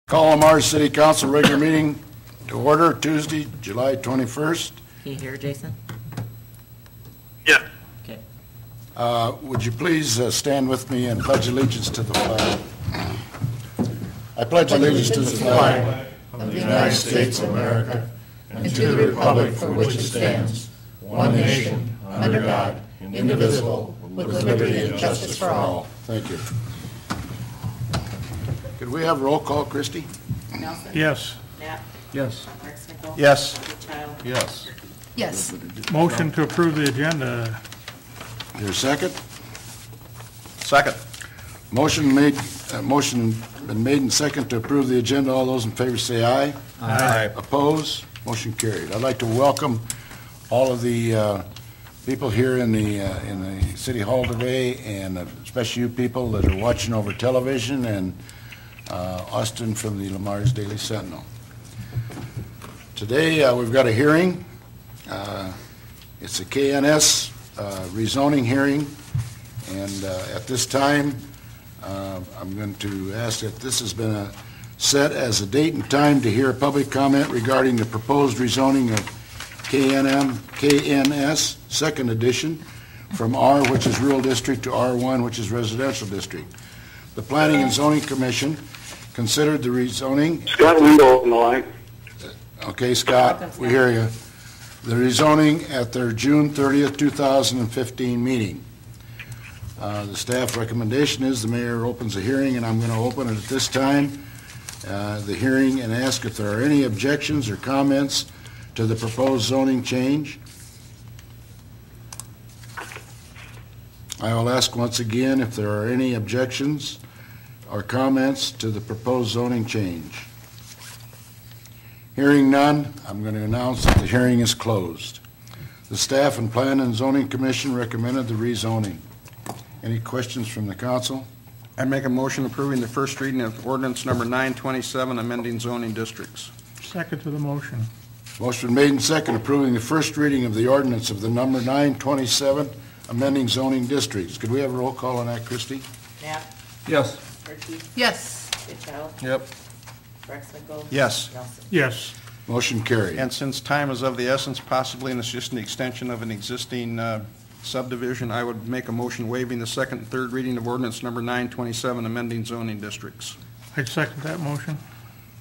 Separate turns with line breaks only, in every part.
Call Lamar City Council regular meeting to order Tuesday, July 21st.
Can you hear Jason?
Yeah.
Okay.
Would you please stand with me and pledge allegiance to the flag? I pledge allegiance to the flag
of the United States of America and to the republic for which it stands, one nation, under God, indivisible, with liberty and justice for all.
Thank you. Could we have roll call, Christie?
Nelson?
Yes.
Knapp?
Yes.
Marksnickel?
Yes.
Child?
Yes.
Yes.
Motion to approve the agenda.
Is there a second?
Second.
Motion been made and second to approve the agenda. All those in favor say aye.
Aye.
Opposed? Motion carried. I'd like to welcome all of the people here in the City Hall today, and especially you people that are watching over television, and Austin from the Lamar's Daily Sentinel. Today we've got a hearing. It's a KNS rezoning hearing, and at this time I'm going to ask that this has been set as a date and time to hear public comment regarding the proposed rezoning of KNS second edition from R, which is rural district, to R1, which is residential district. The Planning and Zoning Commission considered the rezoning.
Scott Wendell on the line.
Okay, Scott, we hear you. The rezoning at their June 30th, 2015 meeting. The staff recommendation is the mayor opens a hearing, and I'm going to open it at this time, the hearing, and ask if there are any objections or comments to the proposed zoning change. I will ask once again if there are any objections or comments to the proposed zoning change. Hearing none, I'm going to announce that the hearing is closed. The staff and Plan and Zoning Commission recommended the rezoning. Any questions from the council?
I make a motion approving the first reading of ordinance number 927, amending zoning districts.
Second to the motion.
Motion made and second approving the first reading of the ordinance of the number 927, amending zoning districts. Could we have a roll call on that, Christie?
Knapp?
Yes.
Murphy?
Yes.
Child?
Yep.
Marksnickel?
Yes.
Nelson?
Yes.
Motion carried.
And since time is of the essence, possibly, and it's just an extension of an existing subdivision, I would make a motion waiving the second and third reading of ordinance number 927, amending zoning districts.
I'd second that motion.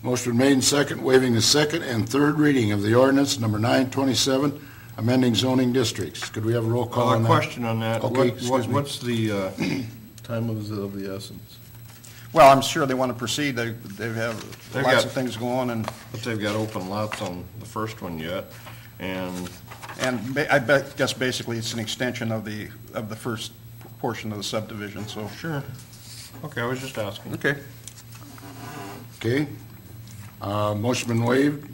Motion made and second, waiving the second and third reading of the ordinance number 927, amending zoning districts. Could we have a roll call on that?
Question on that.
Okay, excuse me.
What's the time of the essence?
Well, I'm sure they want to proceed. They have
They've
lots
got-
of things going on, and
But they've got open lots on the first one yet, and
guess basically it's an extension of the first portion of the subdivision. So
sure. Okay, I was just asking.
okay.
Okay. Motion been waived.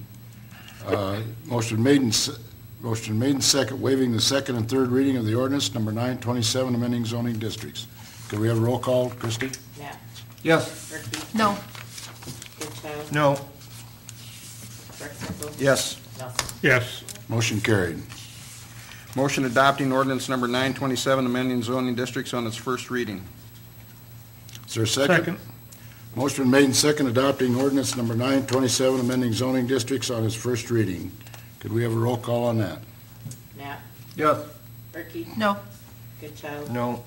Motion made and second, waiving the second and third reading of the ordinance number 927, amending zoning districts. Could we have a roll call, Christie?
Knapp?
Yes.
Murphy?
No.
Child?
No.
Marksnickel?
Yes.
Nelson?
Yes.
Motion carried.
Motion adopting ordinance number 927, amending zoning districts on its first reading.
Is there a second?
Second.
Motion been made and second, adopting ordinance number 927, amending zoning districts on its first reading. Could we have a roll call on that?
Knapp?
Yes.
Murphy?
No.
Child?
No.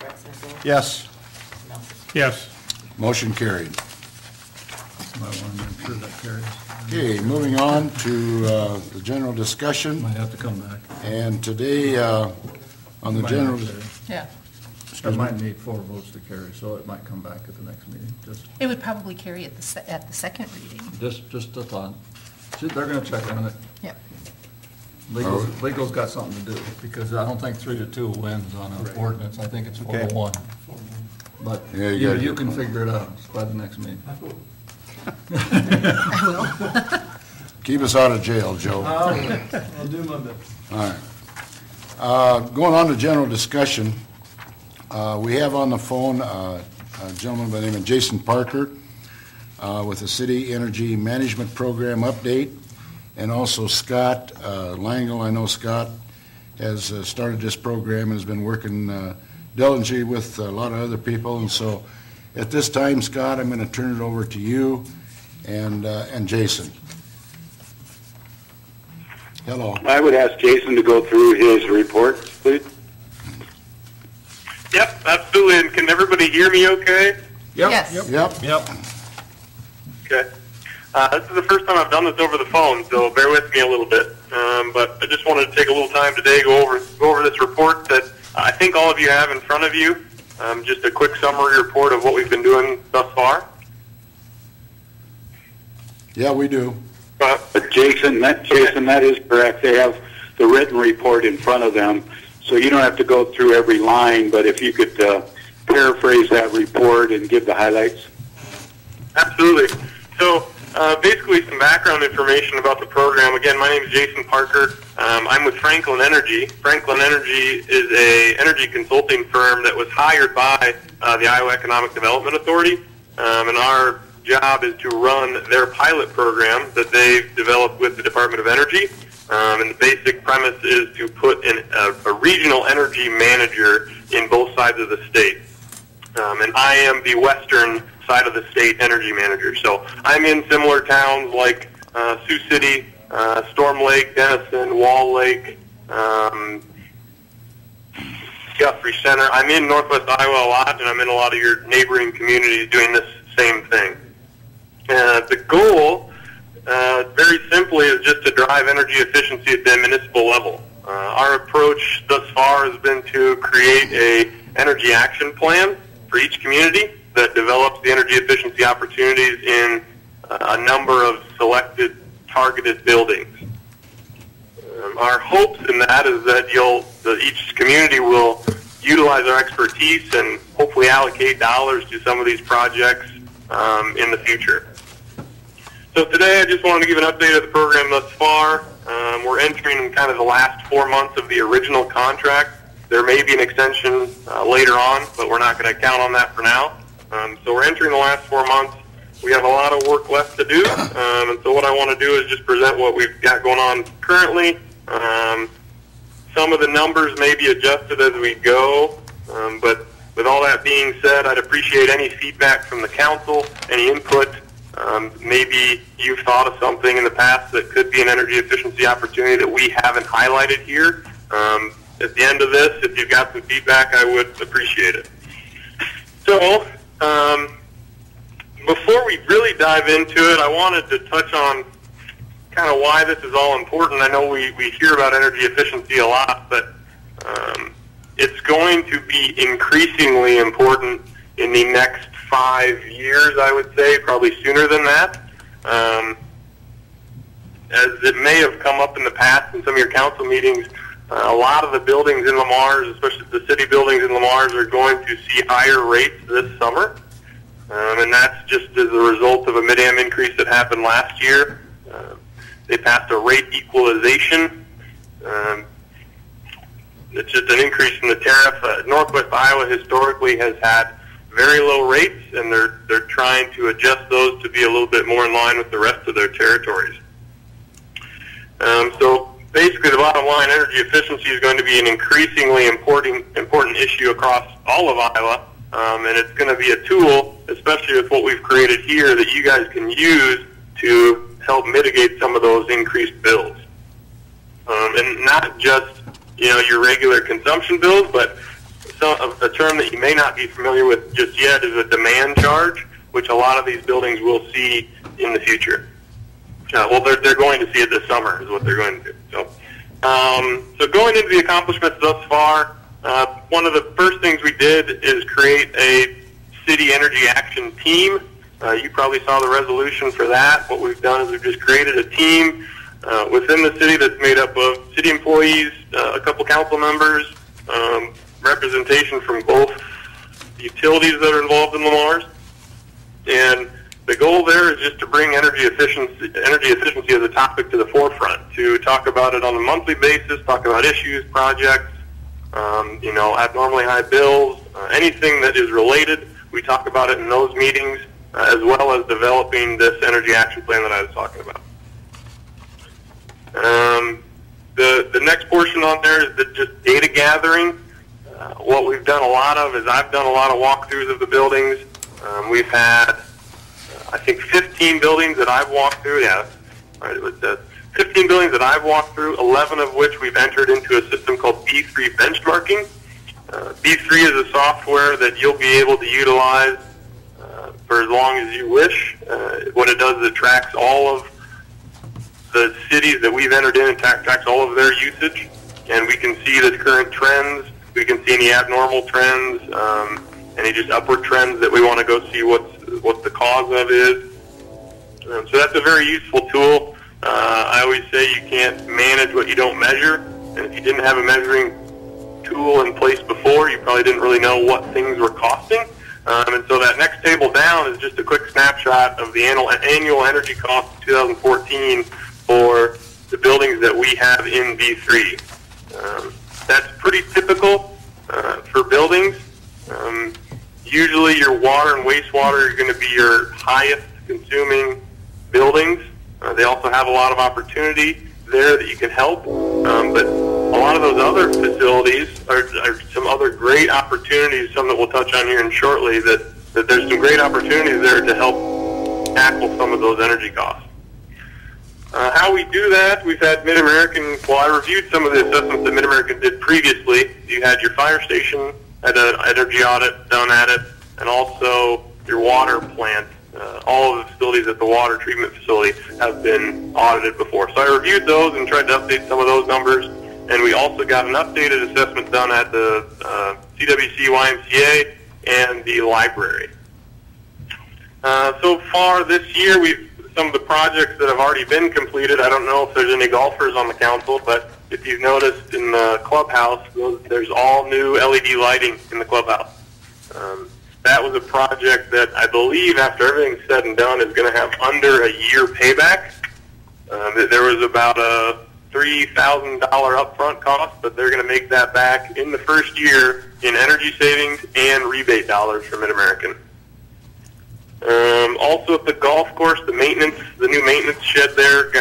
Marksnickel?
Yes.
Nelson?
Yes.
Motion carried.
I want to make sure that carries.
Okay, moving on to the general discussion.
Might have to come back.
And today, on the general,
Yeah.
It might need 4 votes to carry, so it might come back at the next meeting.
It would probably carry at the second reading.
Just a thought. See, they're gonna check on it.
Yep.
Legal's got something to do, because I don't think 3-2 wins on an ordinance. I think it's 4-1. But
Yeah, you gotta
you
get-
can figure it out by the next meeting.
I will.
keep us out of jail, Joe.
I'll do my best.
All right. Going on to general discussion, we have on the phone a gentleman by the name of Jason Parker with the City Energy Management Program update, and also Scott Langle. I know Scott has started this program and has been working diligently with a lot of other people. And so at this time, Scott, I'm going to turn it over to you, and Jason. Hello.
I would ask Jason to go through his report, please.
Yep, absolutely. And can everybody hear me okay?
Yes.
Yep.
Okay. This is the first time I've done this over the phone, so bear with me a little bit. But I just wanted to take a little time today, go over this report that I think all of you have in front of you. Just a quick summary report of what we've been doing thus far.
Yeah, we do.
Jason, that is correct. They have the written report in front of them, so you don't have to go through every line, but if you could paraphrase that report and give the highlights.
Absolutely. So basically some background information about the program. Again, my name is Jason Parker. I'm with Franklin Energy. Franklin Energy is a energy consulting firm that was hired by the Iowa Economic Development Authority, and our job is to run their pilot program that they've developed with the Department of Energy. And the basic premise is to put in a regional energy manager in both sides of the state. And I am the western side of the state energy manager. So I'm in similar towns like Sioux City, Storm Lake, Denison, Wall Lake, Guthrie Center. I'm in Northwest Iowa a lot, and I'm in a lot of your neighboring communities doing this same thing. The goal, very simply, is just to drive energy efficiency at the municipal level. Our approach thus far has been to create a energy action plan for each community that develops the energy efficiency opportunities in a number of selected, targeted buildings. Our hopes in that is that each community will utilize our expertise and hopefully allocate dollars to some of these projects in the future. So today I just wanted to give an update of the program thus far. We're entering kind of the last 4 months of the original contract. There may be an extension later on, but we're not going to count on that for now. So we're entering the last 4 months. We have a lot of work left to do, and so what I want to do is just present what we've got going on currently. Some of the numbers may be adjusted as we go, but with all that being said, I'd appreciate any feedback from the council, any input. Maybe you've thought of something in the past that could be an energy efficiency opportunity that we haven't highlighted here. At the end of this, if you've got some feedback, I would appreciate it. So, before we really dive into it, I wanted to touch on kind of why this is all important. I know we hear about energy efficiency a lot, but it's going to be increasingly important in the next 5 years, I would say, probably sooner than that. As it may have come up in the past in some of your council meetings, a lot of the buildings in Lamars, especially the city buildings in Lamars, are going to see higher rates this summer. And that's just as a result of a mid-am increase that happened last year. They passed a rate equalization. It's just an increase in the tariff. Northwest Iowa historically has had very low rates, and they're trying to adjust those to be a little bit more in line with the rest of their territories. So basically, the bottom line, energy efficiency is going to be an increasingly important issue across all of Iowa, and it's going to be a tool, especially with what we've created here, that you guys can use to help mitigate some of those increased bills. And not just, your regular consumption bills, but a term that you may not be familiar with just yet is a demand charge, which a lot of these buildings will see in the future. Well, they're going to see it this summer is what they're going to do. So going into the accomplishments thus far, one of the first things we did is create a city energy action team. You probably saw the resolution for that. What we've done is we've just created a team within the city that's made up of city employees, a couple council members, representation from both utilities that are involved in Lamars. And the goal there is just to bring energy efficiency as a topic to the forefront, to talk about it on a monthly basis, talk about issues, projects, abnormally high bills, anything that is related. We talk about it in those meetings, as well as developing this energy action plan that I was talking about. The next portion on there is just data gathering. What we've done a lot of is I've done a lot of walkthroughs of the buildings. We've had I think 15 buildings that I've walked through. Yeah, all right, it was 15 buildings that I've walked through, 11 of which we've entered into a system called B3 benchmarking. B3 is a software that you'll be able to utilize for as long as you wish. What it does is it tracks all of the cities that we've entered in and tracks all of their usage, and we can see the current trends. We can see any abnormal trends, any just upward trends that we want to go see what the cause of is. So that's a very useful tool. I always say you can't manage what you don't measure, and if you didn't have a measuring tool in place before, you probably didn't really know what things were costing. And so that next table down is just a quick snapshot of the annual energy cost of 2014 for the buildings that we have in B3. That's pretty typical for buildings. Usually your water and wastewater are going to be your highest consuming buildings. They also have a lot of opportunity there that you can help. But a lot of those other facilities are some other great opportunities, some that we'll touch on here in shortly, that there's some great opportunities there to help tackle some of those energy costs. How we do that, we've had Mid-American, well, I reviewed some of the assessments that Mid-American did previously. You had your fire station, had an energy audit done at it, and also your water plant. All of the facilities at the water treatment facility have been audited before. So I reviewed those and tried to update some of those numbers. And we also got an updated assessment done at the CWC YMCA and the library. So far this year, some of the projects that have already been completed, I don't know if there's any golfers on the council, but if you've noticed in the clubhouse, there's all new LED lighting in the clubhouse. That was a project that I believe, after everything's said and done, is going to have under a year payback. There was about a $3,000 upfront cost, but they're going to make that back in the first year in energy savings and rebate dollars from Mid-American. Also at the golf course, the new maintenance shed there,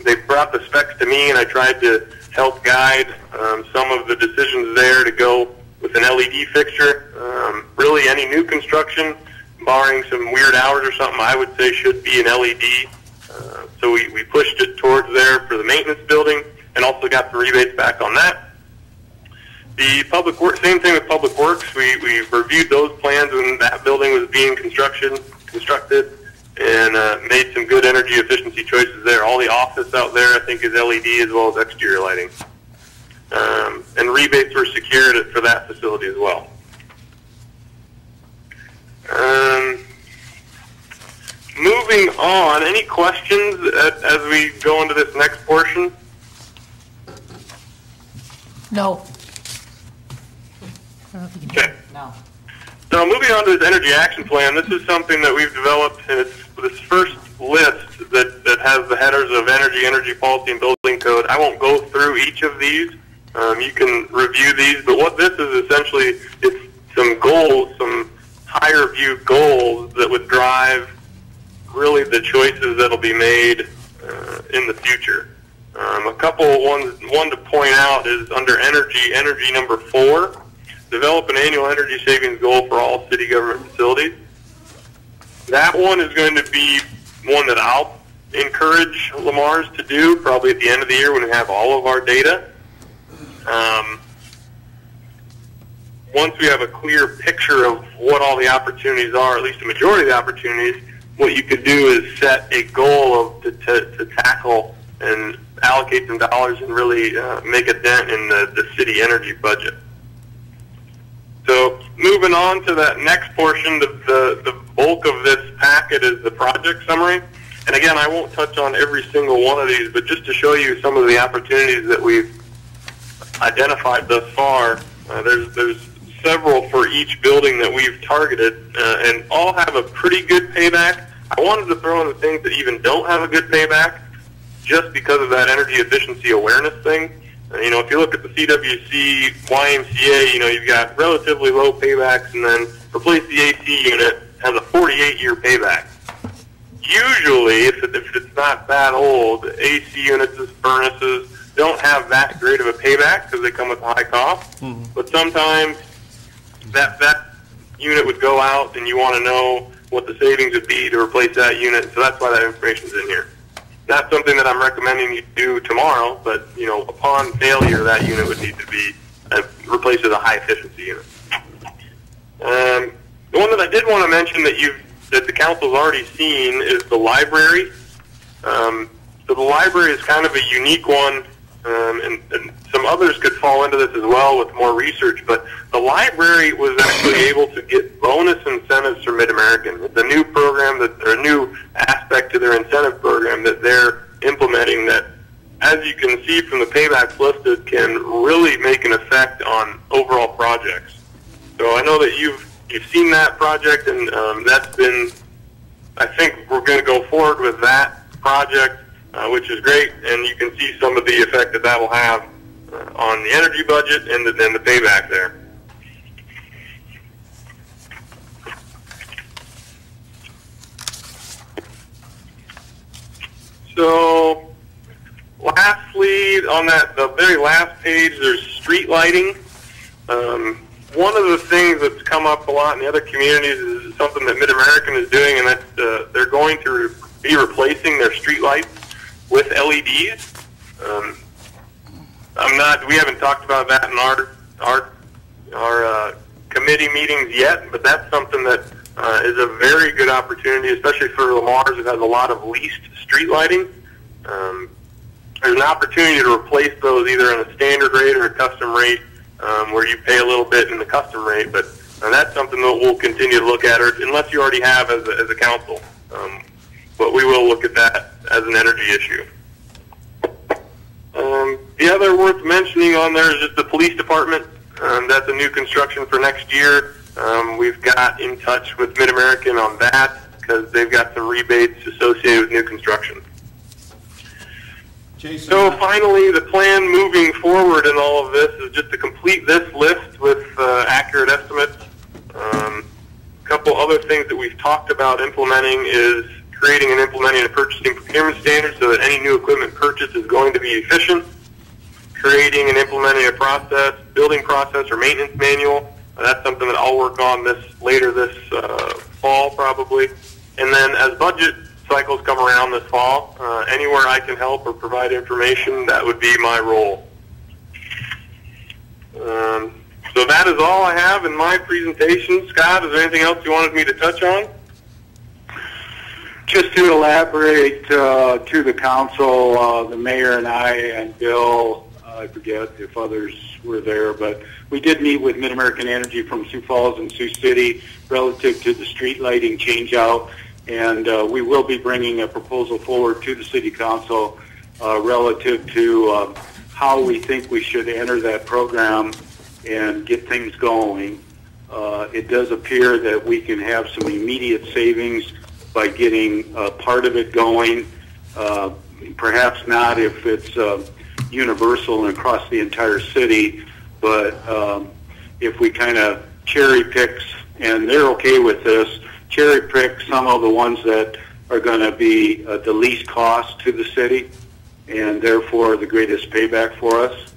they brought the specs to me, and I tried to help guide some of the decisions there to go with an LED fixture. Really, any new construction, barring some weird hours or something, I would say should be an LED. So we pushed it towards there for the maintenance building, and also got the rebates back on that. The public works, same thing with public works. We reviewed those plans when that building was being constructed, and made some good energy efficiency choices there. All the office out there, I think, is LED as well as exterior lighting. And rebates were secured for that facility as well. Moving on, any questions as we go into this next portion?
No.
Okay.
No.
So moving on to this energy action plan, this is something that we've developed, and it's this first list that has the headers of energy policy, and building code. I won't go through each of these. You can review these, but what this is essentially, it's some goals, some higher view goals that would drive really the choices that will be made in the future. A couple ones, one to point out is under energy number 4, develop an annual energy savings goal for all city government facilities. That one is going to be one that I'll encourage Lamar's to do probably at the end of the year when we have all of our data. Once we have a clear picture of what all the opportunities are, at least the majority of the opportunities, what you could do is set a goal to tackle and allocate some dollars and really make a dent in the city energy budget. So moving on to that next portion, the bulk of this packet is the project summary. And again, I won't touch on every single one of these, but just to show you some of the opportunities that we've identified thus far, there's several for each building that we've targeted, and all have a pretty good payback. I wanted to throw in the things that even don't have a good payback, just because of that energy efficiency awareness thing. If you look at the CWC, YMCA, you've got relatively low paybacks, and then replace the AC unit has a 48-year payback. Usually, if it's not that old, AC units, furnaces, don't have that great of a payback because they come with a high cost. Mm-hmm. But sometimes that unit would go out, and you want to know what the savings would be to replace that unit. So that's why that information's in here. Not something that I'm recommending you do tomorrow, but upon failure, that unit would need to be replaced with a high efficiency unit. The one that I did want to mention that the council's already seen is the library. So the library is kind of a unique one, and some others could fall into this as well with more research, but the library was actually able to get bonus incentives from Mid-American. It's a new program, or a new aspect to their incentive program that they're implementing that, as you can see from the paybacks listed, can really make an effect on overall projects. So I know that you've seen that project, and that's been, I think we're going to go forward with that project, which is great, and you can see some of the effect that will have on the energy budget and the payback there. So, lastly, on the very last page, there's street lighting. One of the things that's come up a lot in the other communities is something that Mid-American is doing, and that's they're going to be replacing their street lights with LEDs. We haven't talked about that in our committee meetings yet, but that's something that is a very good opportunity, especially for Lamar's, that has a lot of leased street lighting. There's an opportunity to replace those either in a standard rate or a custom rate, where you pay a little bit in the custom rate, but that's something that we'll continue to look at, or unless you already have as a council. But we will look at that as an energy issue. The other worth mentioning on there is just the police department. That's a new construction for next year. We've got in touch with Mid-American on that because they've got some rebates associated with new construction.
Jason,
so finally, the plan moving forward in all of this is just to complete this list with accurate estimates. A couple other things that we've talked about implementing is creating and implementing a purchasing procurement standard so that any new equipment purchase is going to be efficient. Creating and implementing a building process or maintenance manual. That's something that I'll work on later this fall probably. And then as budget cycles come around this fall, anywhere I can help or provide information, that would be my role. So that is all I have in my presentation. Scott, is there anything else you wanted me to touch on?
Just to elaborate to the council, the mayor and I and Bill, I forget if others were there, but we did meet with Mid-American Energy from Sioux Falls and Sioux City relative to the street lighting change out, and we will be bringing a proposal forward to the city council relative to how we think we should enter that program and get things going. It does appear that we can have some immediate savings by getting part of it going. Perhaps not if it's universal and across the entire city, but if we kind of cherry pick, and they're okay with this, cherry pick some of the ones that are going to be the least cost to the city and therefore the greatest payback for us.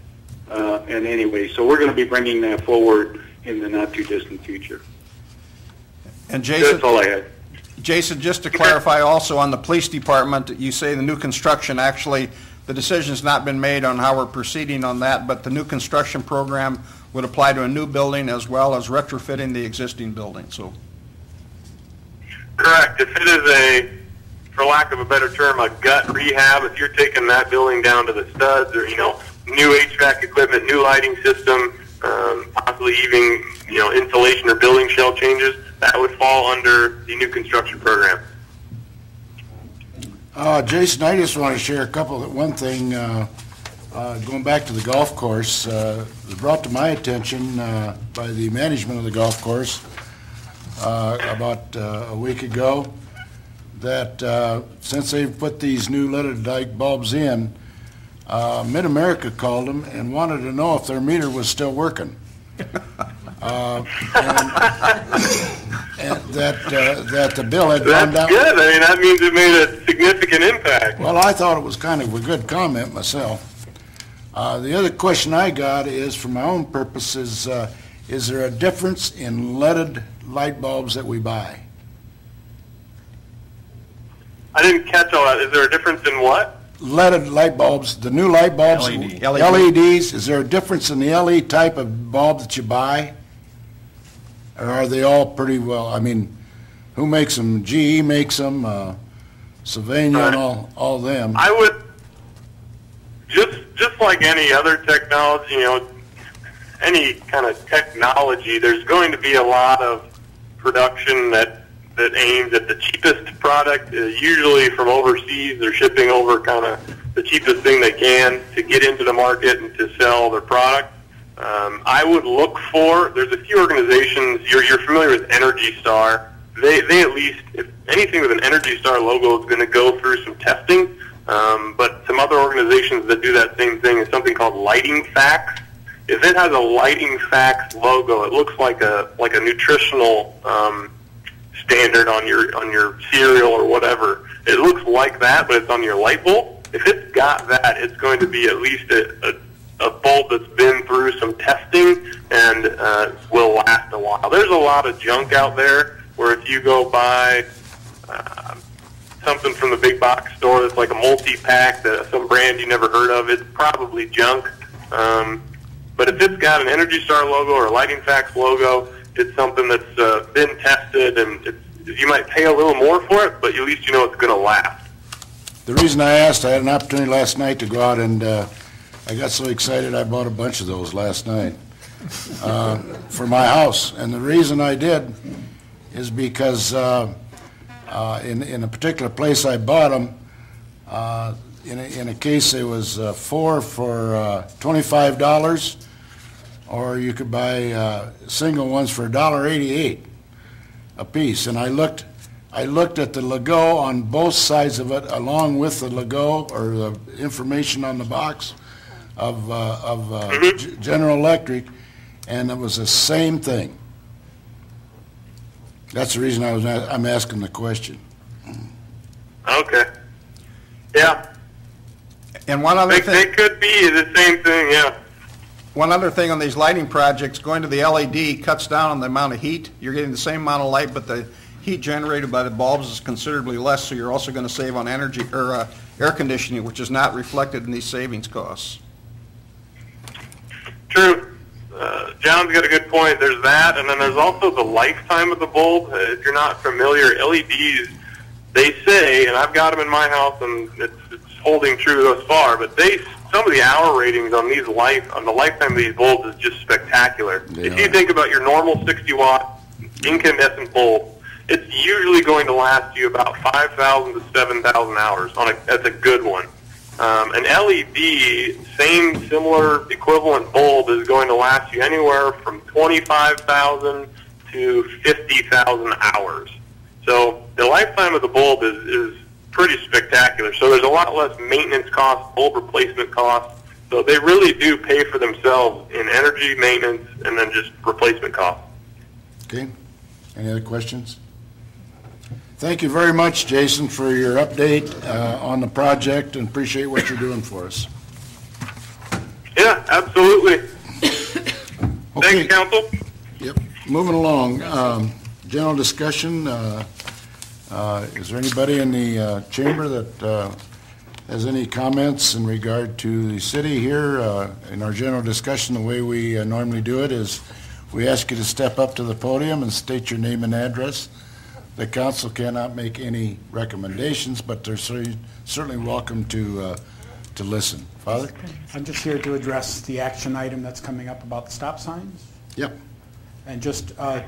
And anyway, so we're going to be bringing that forward in the not too distant future.
And Jason,
that's all I had.
Jason, just to clarify also on the police department, you say the new construction, actually the decision's not been made on how we're proceeding on that, but the new construction program would apply to a new building as well as retrofitting the existing building. So,
correct. If it is for lack of a better term, a gut rehab, if you're taking that building down to the studs or, new HVAC equipment, new lighting system, possibly even, insulation or building shell changes, that would fall under the new construction program.
Jason, I just want to share one thing, going back to the golf course, it was brought to my attention by the management of the golf course about a week ago that since they've put these new leaded light bulbs in, Mid-America called them and wanted to know if their meter was still working. And that the bill had gone down.
That's good. I mean, that means it made a significant impact.
Well, I thought it was kind of a good comment myself. The other question I got is, for my own purposes, is there a difference in leaded light bulbs that we buy?
I didn't catch all that. Is there a difference in what?
LED light bulbs, the new light bulbs,
LED.
LEDs, is there a difference in the LED type of bulb that you buy? Or are they all pretty well, I mean, who makes them? GE makes them, Sylvania and all them.
I would, just like any other technology, any kind of technology, there's going to be a lot of production that aims at the cheapest product. Usually from overseas, they're shipping over kind of the cheapest thing they can to get into the market and to sell their product. I would look for, there's a few organizations, you're familiar with Energy Star. They at least, if anything with an Energy Star logo is going to go through some testing, but some other organizations that do that same thing is something called Lighting Facts. If it has a Lighting Facts logo, it looks like a nutritional standard on your cereal or whatever. It looks like that, but it's on your light bulb. If it's got that, it's going to be at least a bulb that's been through some testing and will last a while. There's a lot of junk out there where if you go buy something from the big box store that's like a multi-pack, some brand you never heard of, it's probably junk. But if it's got an Energy Star logo or a Lighting Facts logo, it's something that's been tested, and you might pay a little more for it, but at least you know it's going to last.
The reason I asked, I had an opportunity last night to go out and I got so excited I bought a bunch of those last night for my house. And the reason I did is because in a particular place I bought them, in a case it was 4 for $25, or you could buy single ones for $1.88 a piece. And I looked at the logo on both sides of it, along with the logo or the information on the box of General Electric, and it was the same thing. That's the reason I'm asking the question.
Okay. Yeah.
And one other thing.
They could be the same thing, yeah.
One other thing on these lighting projects, going to the LED cuts down on the amount of heat. You're getting the same amount of light, but the heat generated by the bulbs is considerably less, so you're also going to save on energy or air conditioning, which is not reflected in these savings costs.
True. John's got a good point. There's that, and then there's also the lifetime of the bulb. If you're not familiar, LEDs, they say, and I've got them in my house, and it's holding true thus far, but some of the hour ratings on the lifetime of these bulbs is just spectacular. If you think about your normal 60-watt incandescent bulb, it's usually going to last you about 5,000 to 7,000 hours. That's a good one. An LED, similar equivalent bulb is going to last you anywhere from 25,000 to 50,000 hours. So the lifetime of the bulb is pretty spectacular. So there's a lot less maintenance costs, bulb replacement costs. So they really do pay for themselves in energy, maintenance, and then just replacement costs.
Okay. Any other questions? Thank you very much, Jason, for your update on the project, and appreciate what you're doing for us.
Yeah, absolutely.
Okay.
Thanks, Council.
Yep. Moving along, general discussion. Is there anybody in the chamber that has any comments in regard to the city here? In our general discussion, the way we normally do it is we ask you to step up to the podium and state your name and address. The council cannot make any recommendations, but they're certainly welcome to listen. Father?
I'm just here to address the action item that's coming up about the stop signs.
Yep.
And just I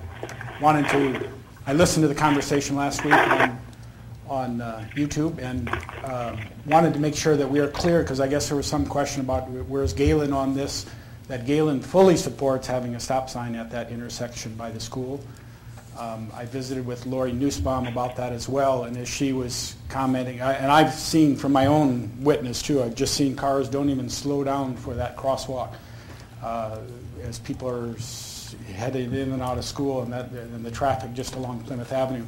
listened to the conversation last week on YouTube, and wanted to make sure that we are clear, because I guess there was some question about where's Galen on this, that Galen fully supports having a stop sign at that intersection by the school. I visited with Lori Nussbaum about that as well, and as she was commenting, and I've seen from my own witness too, I've just seen cars don't even slow down for that crosswalk as people are headed in and out of school, and the traffic just along Plymouth Avenue.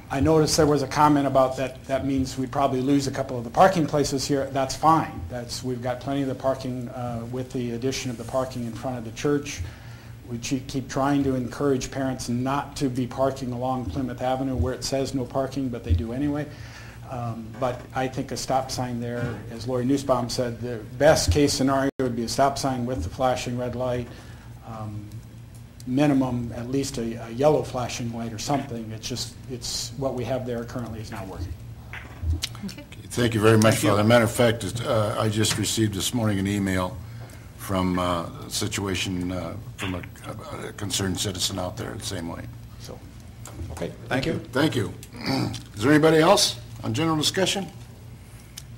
I noticed there was a comment about that means we'd probably lose a couple of the parking places here. That's fine. We've got plenty of the parking with the addition of the parking in front of the church. We keep trying to encourage parents not to be parking along Plymouth Avenue where it says no parking, but they do anyway. But I think a stop sign there, as Lori Nussbaum said, the best case scenario would be a stop sign with the flashing red light, minimum at least a yellow flashing light or something. It's what we have there currently is not working.
Thank you very much, Father. Matter of fact, I just received this morning an email from a situation from a concerned citizen out there the same way.
So, okay.
Thank you.
Thank you. Is there anybody else on general discussion?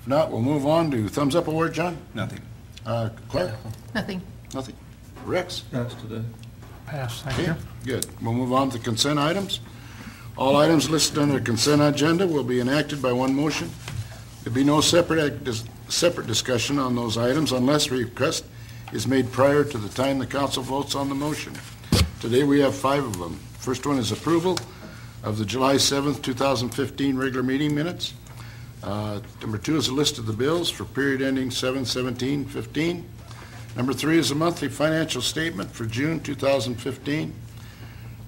If not, we'll move on to thumbs up award, John?
Nothing.
Clark?
Nothing.
Nothing. Rex?
That's today.
Pass, thank
Okay,
you.
good. We'll move on to consent items. All items listed under the consent agenda will be enacted by one motion. There'll be no separate discussion on those items unless request is made prior to the time the council votes on the motion. Today we have 5 of them. First one is approval of the July 7th, 2015 regular meeting minutes. Number 2 is a list of the bills for period ending 7/17/15. Number 3 is a monthly financial statement for June 2015.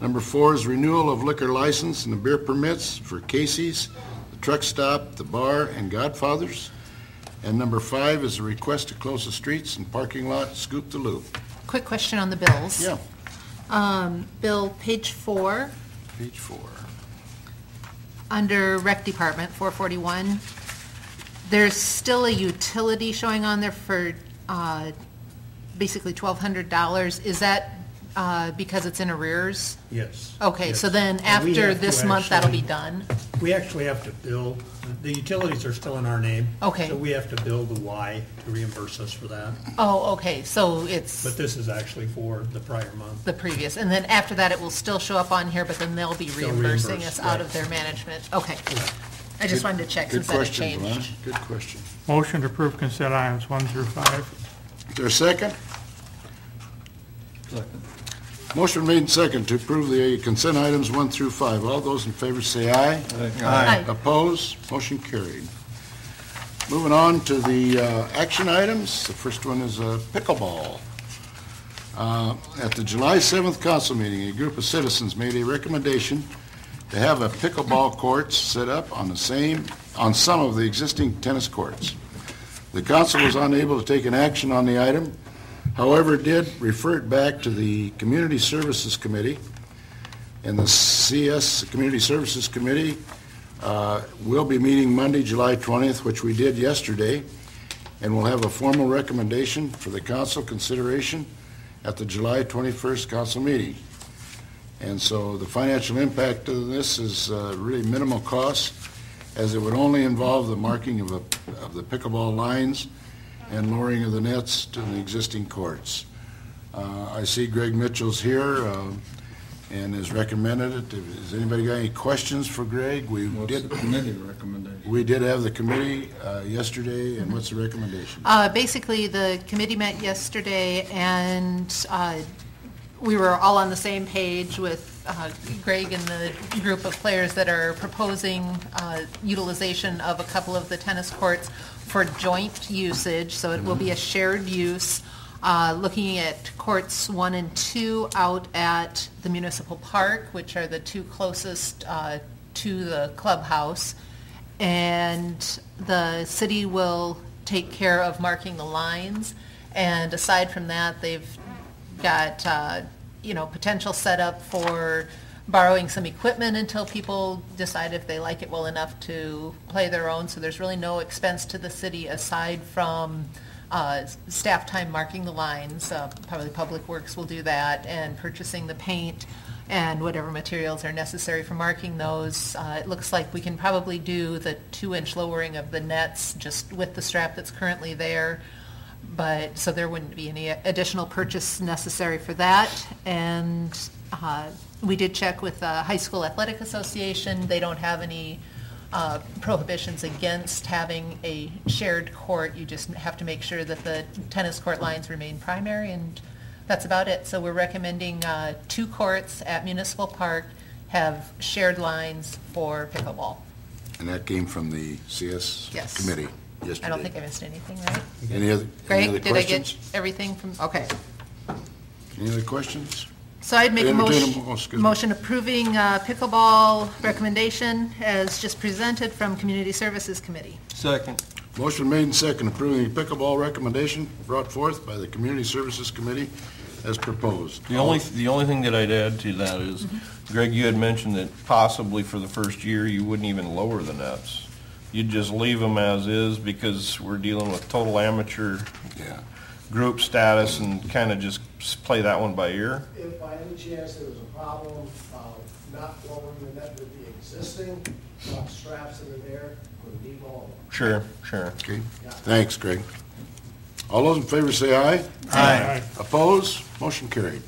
Number 4 is renewal of liquor license and the beer permits for Casey's, the Truck Stop, the Bar, and Godfather's. And number 5 is a request to close the streets and parking lot, Scoop the Loop.
Quick question on the bills.
Yeah,
Bill, page 4,
page 4.
under Rec Department, 441, there's still a utility showing on there for basically $1,200. Is that because it's in arrears?
Yes.
Okay,
yes.
so then
And we
after
have to
this month, that'll be
actually-
done?
We actually have to bill, the utilities are still in our name.
Okay.
So we have to bill the Y to reimburse us for that.
Oh, okay, so it's
But this is actually for the prior month.
the previous, and then after that, it will still show up on here, but then they'll be
Still
reimbursing
reimbursed,
us out
right.
of their management? Okay. I just wanted to check
Good
since that had
question, Glenn.
changed.
Good question.
Motion to approve consent items 1 through 5.
Is there a second?
Second.
Motion made and second to approve the consent items 1 through 5. All those in favor say aye.
Aye.
Opposed? Motion carried. Moving on to the action items. The first one is pickleball. At the July 7th council meeting, a group of citizens made a recommendation to have a pickleball courts set up on some of the existing tennis courts. The council was unable to take an action on the item. However, it did refer it back to the Community Services Committee, and the CS, Community Services Committee, will be meeting Monday, July 20th, which we did yesterday, and we'll have a formal recommendation for the council consideration at the July 21st council meeting. And so the financial impact of this is really minimal cost, as it would only involve the marking of the pickleball lines and lowering of the nets to the existing courts. I see Greg Mitchell's here and has recommended it. Has anybody got any questions for Greg?
What's the committee recommendation?
We did have the committee yesterday, and what's the recommendation?
Basically, the committee met yesterday, and we were all on the same page with Greg and the group of players that are proposing utilization of a couple of the tennis courts for joint usage, so it will be a shared use, looking at courts 1 and 2 out at the municipal park, which are the 2 closest to the clubhouse, and the city will take care of marking the lines, and aside from that, they've got potential setup for borrowing some equipment until people decide if they like it well enough to play their own. So there's really no expense to the city aside from staff time marking the lines. Probably Public Works will do that, and purchasing the paint and whatever materials are necessary for marking those. It looks like we can probably do the 2-inch lowering of the nets just with the strap that's currently there. But, so there wouldn't be any additional purchase necessary for that. And we did check with the High School Athletic Association. They don't have any prohibitions against having a shared court. You just have to make sure that the tennis court lines remain primary, and that's about it. So we're recommending 2 courts at Municipal Park have shared lines for pickleball.
And that came from the CS
Yes.
committee yesterday.
I don't think I missed anything, right?
Any other
Greg, did I
questions?
get everything from, okay.
Any other questions?
So I'd make a
Excuse me.
motion approving pickleball recommendation as just presented from Community Services Committee.
Second.
Motion made and second approving the pickleball recommendation brought forth by the Community Services Committee as proposed.
The only thing that I'd add to that is, Greg, you had mentioned that possibly for the first year, you wouldn't even lower the nets. You'd just leave them as is because we're dealing with total amateur group status and kind of just play that one by ear.
If by any chance there was a problem, not lowering the net with the existing straps that are there, would need all of them.
Sure.
Okay, thanks, Greg. All those in favor say aye.
Aye.
Opposed? Motion carried.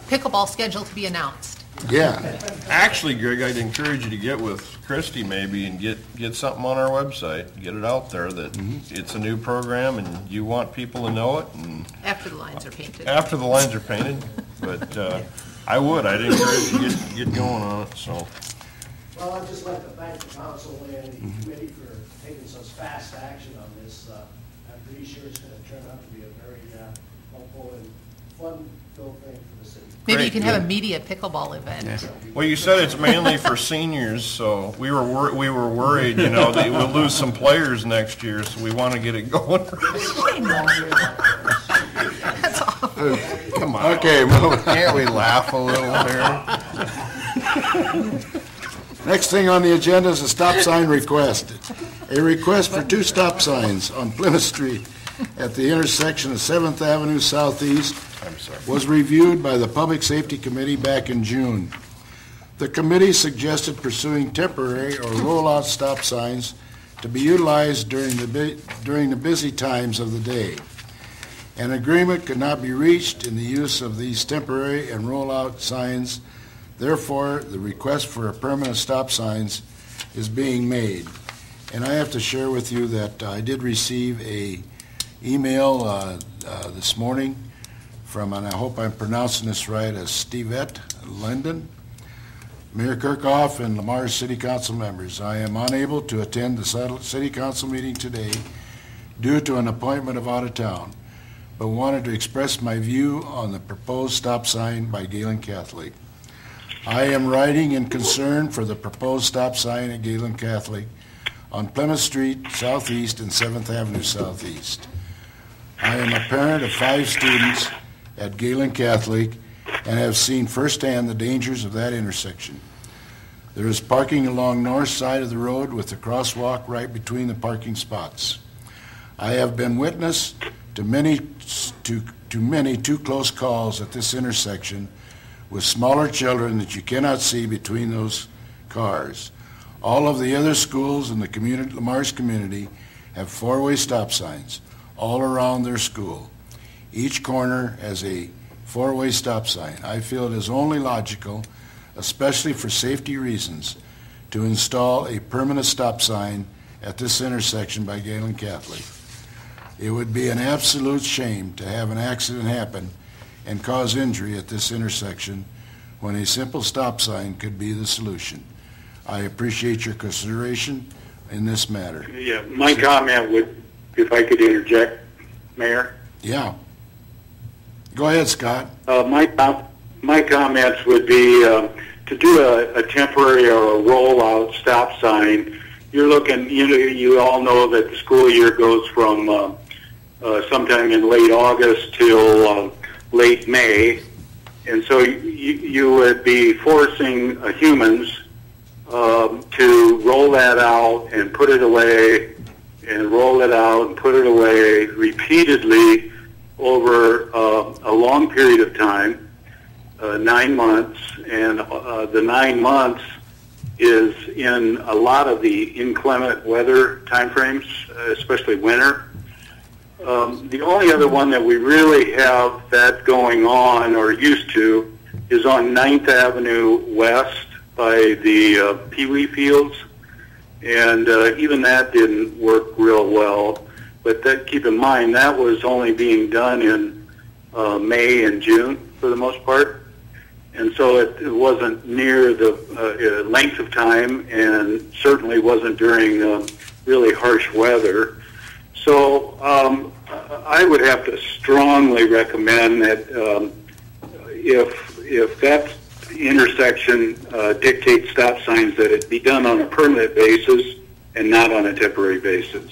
Pickleball schedule to be announced.
Yeah,
Actually, Greg, I'd encourage you to get with Christie maybe and get something on our website, get it out there that it's a new program and you want people to know it and
After the lines are painted.
after the lines are painted. But I'd encourage you to get going on it, so.
Well, I'd just like to thank the council and the committee for taking such fast action on this. I'm pretty sure it's going to turn out to be a very helpful and fun-filled thing for the city.
Maybe you
Great,
can have a
good.
media pickleball event.
Well, you said it's mainly for seniors, so we were worried, that we'll lose some players next year, so we want to get it going.
That's awful.
Come on.
okay,
Can't we laugh a little here?
next thing on the agenda is a stop sign request. A request for 2 stop signs on Plymouth Street at the intersection of 7th Avenue Southeast was reviewed by the Public Safety Committee back in June. The committee suggested pursuing temporary or rollout stop signs to be utilized during the busy times of the day. An agreement could not be reached in the use of these temporary and rollout signs. Therefore, the request for a permanent stop signs is being made. And I have to share with you that I did receive a email this morning from, and I hope I'm pronouncing this right, as Stevette Linden, Mayor Kirkhoff, and Lamar City Council members. I am unable to attend the City Council meeting today due to an appointment of out of town, but wanted to express my view on the proposed stop sign by Galen Catholic. I am writing in concern for the proposed stop sign at Galen Catholic on Plymouth Street Southeast and 7th Avenue Southeast. I am a parent of 5 students at Galen Catholic and have seen firsthand the dangers of that intersection. There is parking along north side of the road with the crosswalk right between the parking spots. I have been witness to many too close calls at this intersection with smaller children that you cannot see between those cars. All of the other schools in the community, Lamar's community, have 4-way stop signs all around their school. Each corner has a 4-way stop sign. I feel it is only logical, especially for safety reasons, to install a permanent stop sign at this intersection by Galen Catholic. It would be an absolute shame to have an accident happen and cause injury at this intersection when a simple stop sign could be the solution. I appreciate your consideration in this matter.
Yeah, my comment would, if I could interject, Mayor.
Yeah. Go ahead, Scott.
My comments would be to do a temporary or a rollout stop sign. You're looking, you all know that the school year goes from sometime in late August till late May, and so you would be forcing humans to roll that out and put it away, and roll it out and put it away repeatedly over a long period of time, 9 months, and the 9 months is in a lot of the inclement weather timeframes, especially winter. The only other one that we really have that going on, or used to, is on 9th Avenue West by the Pee Wee Fields, and even that didn't work real well. But that, keep in mind, that was only being done in May and June for the most part, and so it wasn't near the length of time, and certainly wasn't during really harsh weather. So I would have to strongly recommend that if that intersection dictates stop signs, that it be done on a permanent basis and not on a temporary basis.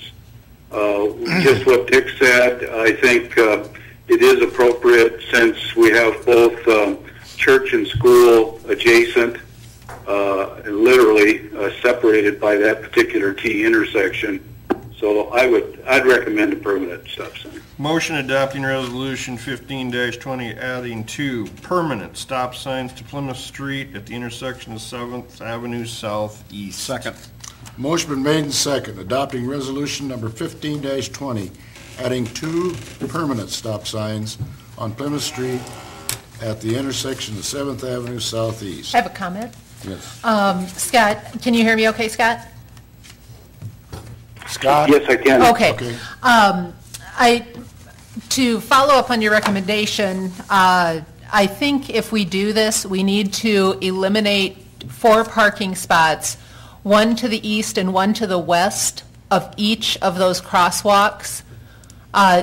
Just what Dick said, I think it is appropriate since we have both church and school adjacent, literally separated by that particular T intersection. So I'd recommend a permanent stop sign.
Motion adopting resolution 15-20, adding 2 permanent stop signs to Plymouth Street at the intersection of 7th Avenue Southeast.
Second.
Motion been made and second, adopting resolution number 15-20, adding 2 permanent stop signs on Plymouth Street at the intersection of 7th Avenue Southeast.
I have a comment.
Yes.
Scott, can you hear me okay, Scott?
Scott?
Yes, I can.
Okay. To follow up on your recommendation, I think if we do this, we need to eliminate 4 parking spots, 1 to the east and 1 to the west of each of those crosswalks,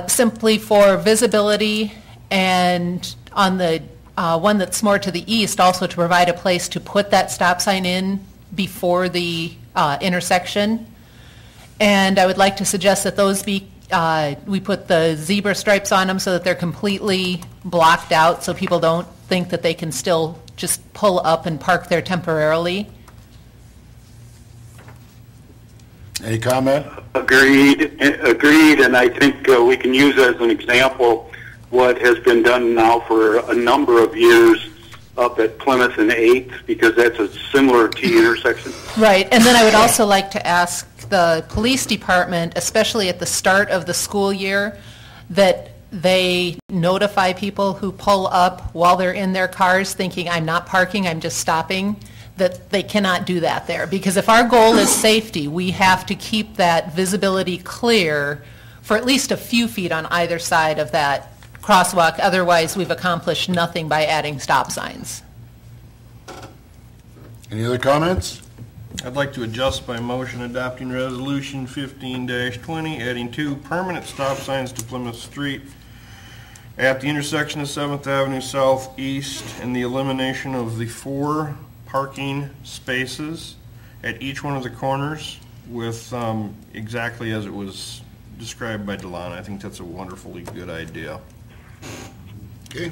simply for visibility, and on the one that's more to the east, also to provide a place to put that stop sign in before the intersection. And I would like to suggest that those be, we put the zebra stripes on them so that they're completely blocked out, so people don't think that they can still just pull up and park there temporarily.
Any comment?
Agreed, and I think we can use as an example what has been done now for a number of years up at Plymouth and 8th, because that's a similar T intersection.
Right, and then I would also like to ask the police department, especially at the start of the school year, that they notify people who pull up while they're in their cars thinking, I'm not parking, I'm just stopping, that they cannot do that there. Because if our goal is safety, we have to keep that visibility clear for at least a few feet on either side of that crosswalk. Otherwise, we've accomplished nothing by adding stop signs.
Any other comments?
I'd like to adjust my motion adopting resolution 15-20, adding 2 permanent stop signs to Plymouth Street at the intersection of 7th Avenue Southeast, and the elimination of the 4 parking spaces at each one of the corners with exactly as it was described by Delana. I think that's a wonderfully good idea.
Okay.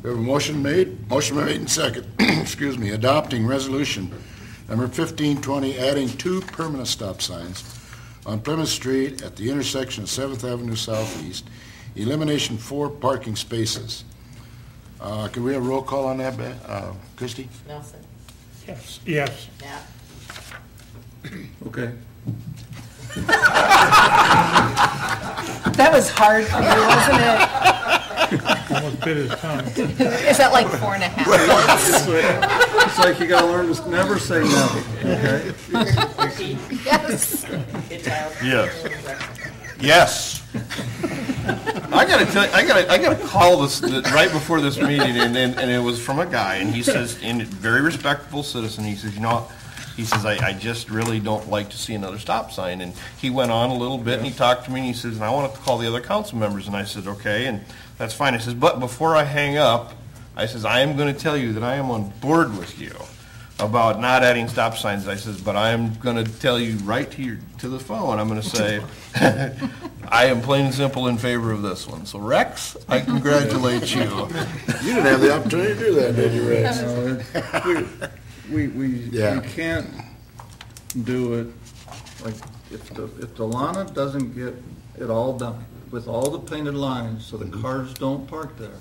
We have a motion made and second, excuse me, adopting resolution number 15-20, adding 2 permanent stop signs on Plymouth Street at the intersection of 7th Avenue Southeast, elimination 4 parking spaces. Can we have a roll call on that, Christie?
Nelson.
Yes. Yes.
Knapp.
Okay.
That was hard for you, wasn't it?
Almost bit his tongue.
Is that like 4.5?
It's like you gotta learn to never say no, okay?
Yes.
Good child.
Yes. Yes. I gotta tell you, I gotta call this right before this meeting, and it was from a guy, and he says, and very respectable citizen, he says, I just really don't like to see another stop sign. And he went on a little bit, and he talked to me, and he says, and I want to call the other council members. And I said, okay, and that's fine. I says, but before I hang up, I says, I am going to tell you that I am on board with you about not adding stop signs. I says, but I am going to tell you right to the phone. I'm going to say, I am plain and simple in favor of this one. So, Rex, I congratulate you.
You didn't have the opportunity to do that, did you, Rex?
We can't do it, like, if Delana doesn't get it all done, with all the painted lines, so the cars don't park there,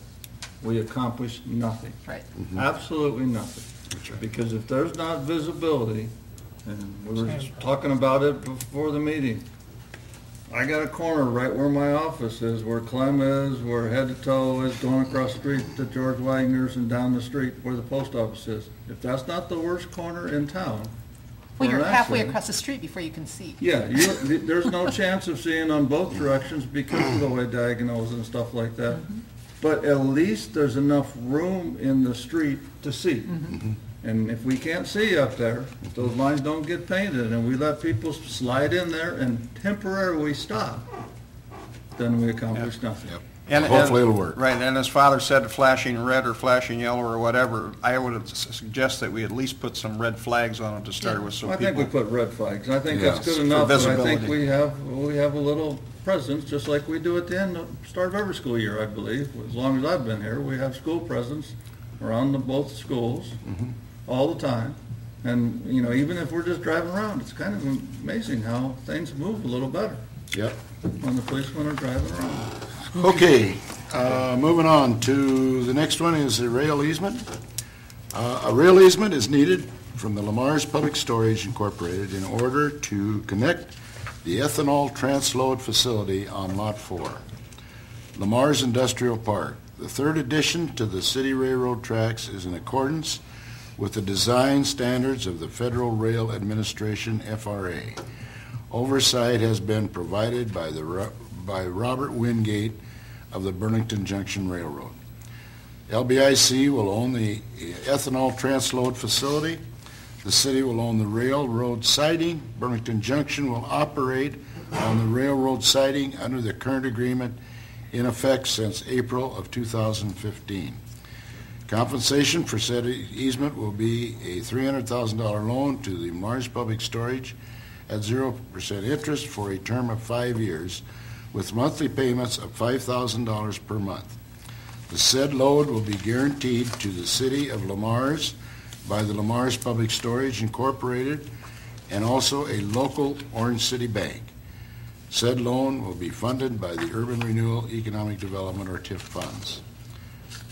we accomplish nothing.
Right.
Absolutely nothing. Because if there's not visibility, and we were just talking about it before the meeting, I got a corner right where my office is, where Clem is, where Head to Toe is, going across the street to George Wagner's, and down the street where the post office is. If that's not the worst corner in town.
Well, you're
for an
halfway
accident,
across the street before you can see.
yeah, there's no chance of seeing on both directions because of the way diagonals and stuff like that. But at least there's enough room in the street to see. And if we can't see up there, if those lines don't get painted and we let people slide in there and temporarily stop, then we accomplish nothing.
Hopefully it'll work.
Right, and as Father said, flashing red or flashing yellow or whatever, I would suggest that we at least put some red flags on them to start with, so
I think we
people...
put red flags. I think
Yes.
that's good enough, but I think
visibility.
we have a little presence, just like we do at the end, start of every school year, I believe. As long as I've been here, we have school presence around both schools all the time. And, you know, even if we're just driving around, it's kind of amazing how things move a little better
Yep.
when the policemen are driving around.
Okay, moving on to the next one is a rail easement. A rail easement is needed from the Lamar's Public Storage Incorporated in order to connect the ethanol transload facility on Lot 4, Lamar's Industrial Park. The third addition to the city railroad tracks is in accordance with the design standards of the Federal Rail Administration, FRA. Oversight has been provided by Robert Wingate of the Burlington Junction Railroad. LBIC will own the ethanol transload facility. The city will own the railroad siding. Burlington Junction will operate on the railroad siding under the current agreement in effect since April of 2015. Compensation for said easement will be a $300,000 loan to the Mars Public Storage at 0% interest for a term of 5 years, with monthly payments of $5,000 per month. The said load will be guaranteed to the city of Lamar's by the Lamar's Public Storage Incorporated and also a local Orange City bank. Said loan will be funded by the Urban Renewal Economic Development, or TIF funds.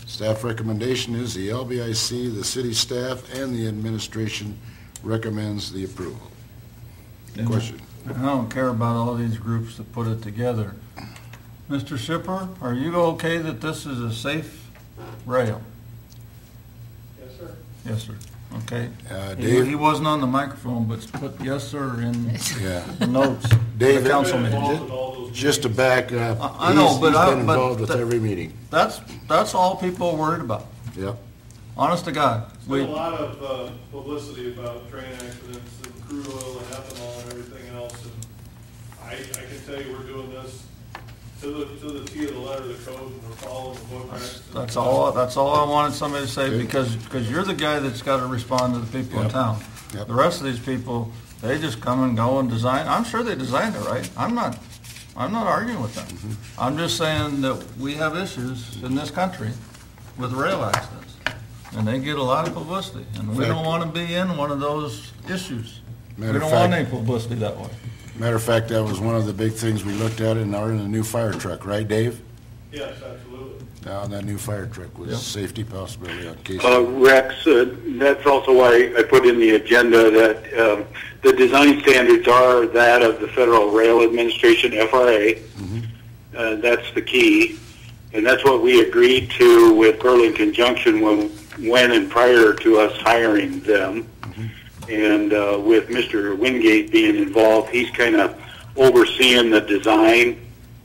Staff recommendation is the LBIC, the city staff, and the administration recommends the approval. Question?
I don't care about all these groups that put it together. Mr. Shipper, are you okay that this is a safe rail?
Yes, sir.
Yes, sir. Okay.
Dave?
He wasn't on the microphone, but put yes, sir in
Yeah.
the notes.
Dave,
for the council meeting.
just to back up,
I know,
he's
but
been involved with every meeting.
That's all people are worried about.
Yep.
Honest to God.
There's been a lot of publicity about train accidents and crude oil and ethanol and everything else, and I can tell you we're doing this to the T of the letter of the code, and we're following the book regs.
That's all I wanted somebody to say, because you're the guy that's got to respond to the people in town.
Yep.
The rest of these people, they just come and go and design. I'm sure they designed it right. I'm not arguing with them. I'm just saying that we have issues in this country with rail accidents, and they get a lot of publicity, and we don't want to be in one of those issues. We don't want any publicity that way.
Matter of fact, that was one of the big things we looked at in the new fire truck, right, Dave?
Yes, absolutely.
That new fire truck was safety possibility on case.
Rex, that's also why I put in the agenda that the design standards are that of the Federal Rail Administration, FRA. That's the key. And that's what we agreed to with Burlington Junction when and prior to us hiring them. And with Mr. Wingate being involved, he's kind of overseeing the design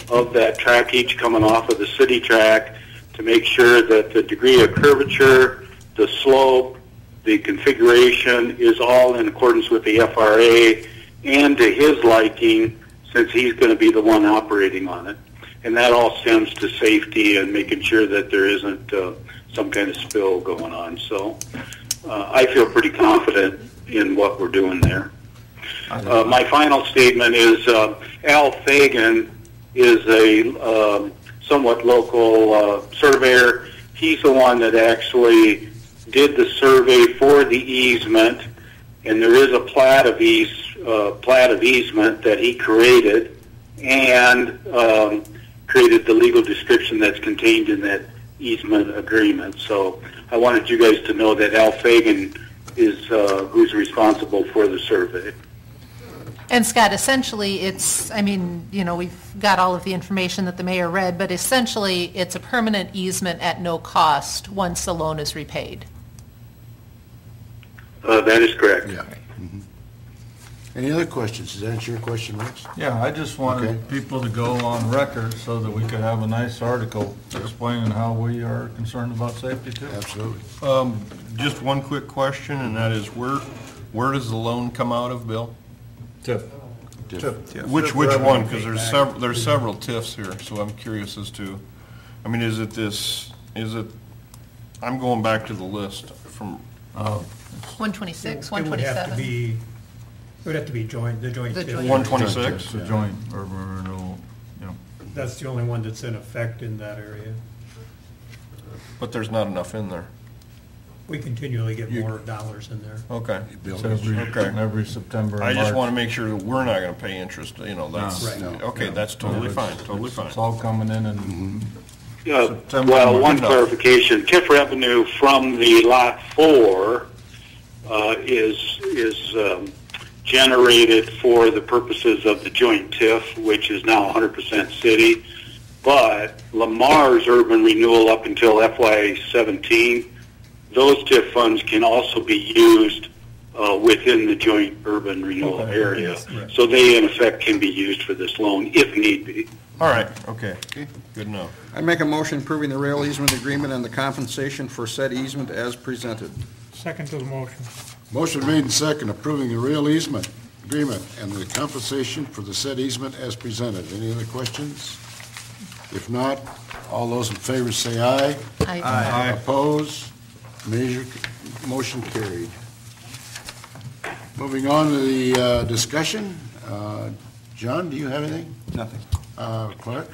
of that track, each coming off of the city track, to make sure that the degree of curvature, the slope, the configuration is all in accordance with the FRA and to his liking, since he's going to be the one operating on it. And that all stems to safety and making sure that there isn't some kind of spill going on. So I feel pretty confident in what we're doing there. My final statement is Al Fagan is a somewhat local surveyor. He's the one that actually did the survey for the easement, and there is a plat of easement that he created and created the legal description that's contained in that easement agreement. So I wanted you guys to know that Al Fagan is who's responsible for the survey.
And Scott, essentially, we've got all of the information that the mayor read, but essentially, it's a permanent easement at no cost once the loan is repaid.
That is correct.
Yeah. Any other questions? Does that answer your question, Rex?
Yeah, I just wanted people to go on record so that we could have a nice article explaining how we are concerned about safety too.
Absolutely.
Just one quick question, and that is, where does the loan come out of, Bill?
TIF.
Which one? Because there's several TIFs here, so I'm curious as to. I mean, is it, I'm going back to the list from,
126,
It would have to
127.
be, it would have to be joint, the joint
The
TIF.
joint.
126?
It's a joint urban renewal, yeah.
That's the only one that's in effect in that area.
But there's not enough in there.
We continually get more dollars in there.
Okay.
It's
Okay.
every September and
I just
March.
want to make sure that we're not going to pay interest, you know, that's,
Right.
No.
okay, that's totally fine, totally fine.
It's all coming in and September,
Well, one
March.
clarification, TIF revenue from the Lot 4 is generated for the purposes of the joint TIF, which is now 100% city. But Lamar's urban renewal up until FY17, those TIF funds can also be used within the joint urban renewal
Okay.
area.
Right.
So they, in effect, can be used for this loan if need be.
All right, okay, good enough.
I make a motion approving the rail easement agreement and the compensation for said easement as presented.
Second to the motion.
Motion made and second, approving the rail easement agreement and the compensation for the said easement as presented. Any other questions? If not, all those in favor say aye.
Aye.
Opposed? Motion carried. Moving on to the discussion. John, do you have anything?
Nothing.
Clark?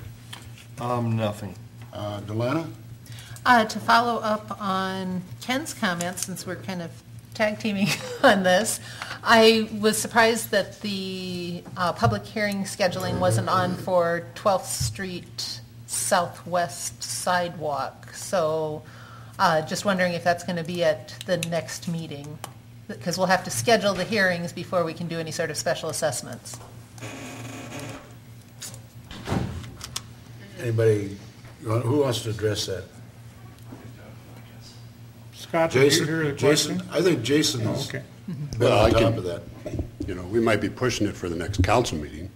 Nothing.
Delana?
To follow up on Ken's comments, since we're kind of tag teaming on this, I was surprised that the public hearing scheduling wasn't on for 12th Street Southwest sidewalk. So just wondering if that's going to be at the next meeting, because we'll have to schedule the hearings before we can do any sort of special assessments.
Anybody, who wants to address that?
Scott, did you
Jason?
hear the
Jason?
question?
I think Jason
Oh,
is
okay.
been
Well, I
on top
can-
of that.
You know, we might be pushing it for the next council meeting,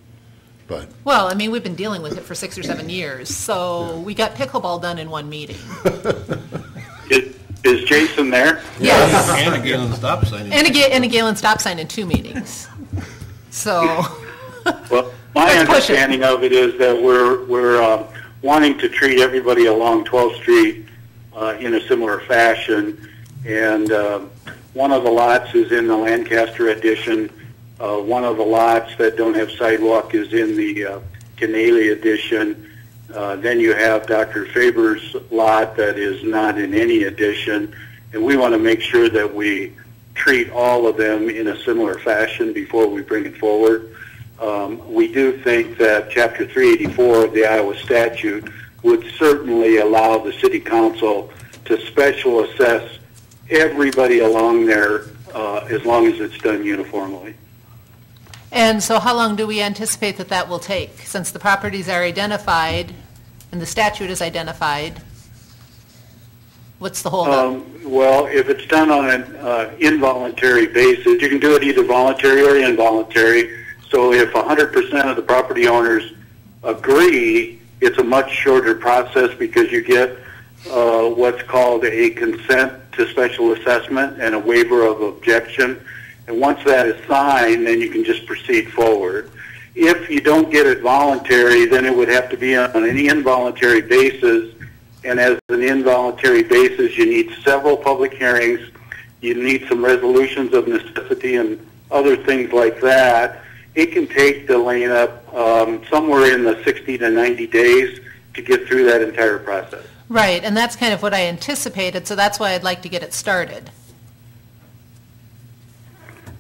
but
Well, I mean, we've been dealing with it for 6 or 7 years, so we got pickleball done in one meeting.
Is Jason there?
Yes.
And a Galen stop sign.
And a Galen stop sign in 2 meetings. So,
Well, my
Let's push it.
understanding of it is that we're wanting to treat everybody along 12th Street in a similar fashion. And one of the lots is in the Lancaster addition. One of the lots that don't have sidewalk is in the Canale addition. Then you have Dr. Faber's lot that is not in any addition. And we want to make sure that we treat all of them in a similar fashion before we bring it forward. We do think that Chapter 384 of the Iowa statute would certainly allow the city council to special assess everybody along there as long as it's done uniformly.
and so how long do we anticipate that that will take? Since the properties are identified and the statute is identified, what's the holdup?
Well, if it's done on an involuntary basis, you can do it either voluntary or involuntary. So if 100% of the property owners agree, it's a much shorter process because you get what's called a consent to special assessment and a waiver of objection. And once that is signed, then you can just proceed forward. If you don't get it voluntary, then it would have to be on an involuntary basis. And as an involuntary basis, you need several public hearings. You need some resolutions of necessity and other things like that. It can take, Delana, somewhere in the 60 to 90 days to get through that entire process.
Right, and that's kind of what I anticipated, so that's why I'd like to get it started.